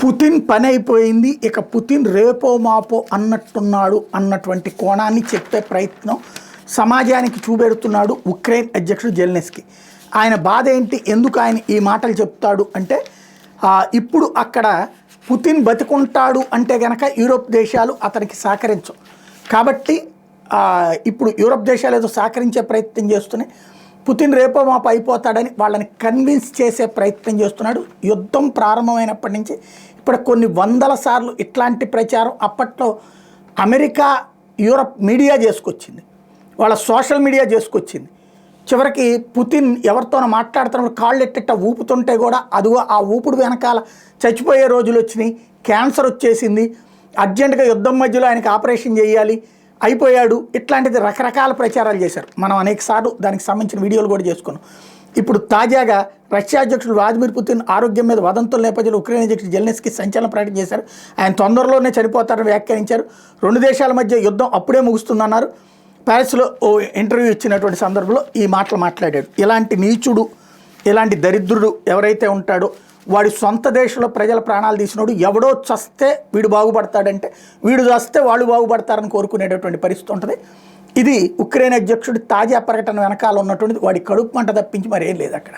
Putin పని అయిపోయింది, ఇక పుతిన్ రేపో మాపో అన్నట్టున్నాడు అన్నటువంటి కోణాన్ని చెప్పే ప్రయత్నం సమాజానికి చూపెడుతున్నాడు ఉక్రెయిన్ అధ్యక్షుడు జెలెన్స్కీ. ఆయన బాధ ఏంటి, ఎందుకు ఆయన ఈ మాటలు చెప్తాడు అంటే, ఇప్పుడు అక్కడ పుతిన్ బతికుంటాడు అంటే గనక యూరోప్ దేశాలు అతనికి సహకరించవు. కాబట్టి ఇప్పుడు యూరోప్ దేశాలు ఏదో సహకరించే ప్రయత్నం చేస్తున్నాయి. పుతిన్ రేపో మాపో అయిపోతాడని వాళ్ళని కన్విన్స్ చేసే ప్రయత్నం చేస్తున్నాడు. యుద్ధం ప్రారంభమైనప్పటి నుంచి ఇప్పుడు కొన్ని వందల సార్లు ఇట్లాంటి ప్రచారం అప్పట్లో అమెరికా యూరప్ మీడియా చేసుకొచ్చింది, వాళ్ళ సోషల్ మీడియా చేసుకొచ్చింది. చివరికి పుతిన్ ఎవరితోనో మాట్లాడుతున్నప్పుడు కాళ్ళు ఎట్టిట్ట ఊపుతుంటే కూడా అదిగో ఆ ఊపుడు వెనకాల చచ్చిపోయే రోజులు వచ్చినాయి, క్యాన్సర్ వచ్చేసింది, అర్జెంటుగా యుద్ధం మధ్యలో ఆయనకి ఆపరేషన్ చేయాలి, అయిపోయాడు, ఇట్లాంటిది రకరకాల ప్రచారాలు చేశారు. మనం అనేకసార్లు దానికి సంబంధించిన వీడియోలు కూడా చేసుకున్నాం. ఇప్పుడు తాజాగా రష్యా అధ్యక్షుడు వ్లాదిమిర్ పుతిన్ ఆరోగ్యం మీద వదంతుల నేపథ్యంలో ఉక్రెయిన్ అధ్యక్షుడు జెలెన్స్కీ సంచలన ప్రకటన చేశారు. ఆయన తొందరలోనే చనిపోతారని వ్యాఖ్యానించారు. రెండు దేశాల మధ్య యుద్ధం అప్పుడే ముగుస్తుందన్నారు. ప్యారిస్లో ఓ ఇంటర్వ్యూ ఇచ్చినటువంటి సందర్భంలో ఈ మాటలు మాట్లాడాడు. ఇలాంటి నీచుడు, ఇలాంటి దరిద్రుడు ఎవరైతే ఉంటాడో, వాడి సొంత దేశంలో ప్రజల ప్రాణాలు తీసినోడు ఎవడో చస్తే వీడు బాగుపడతాడంటే, వీడు చస్తే వాళ్ళు బాగుపడతారని కోరుకునేటటువంటి పరిస్థితి ఉంటుంది. ఇది ఉక్రెయిన్ అధ్యక్షుడి తాజా ప్రకటన వెనకాల ఉన్నటువంటిది. వాడి కడుపు మంట తప్పించి మరేం లేదు అక్కడ.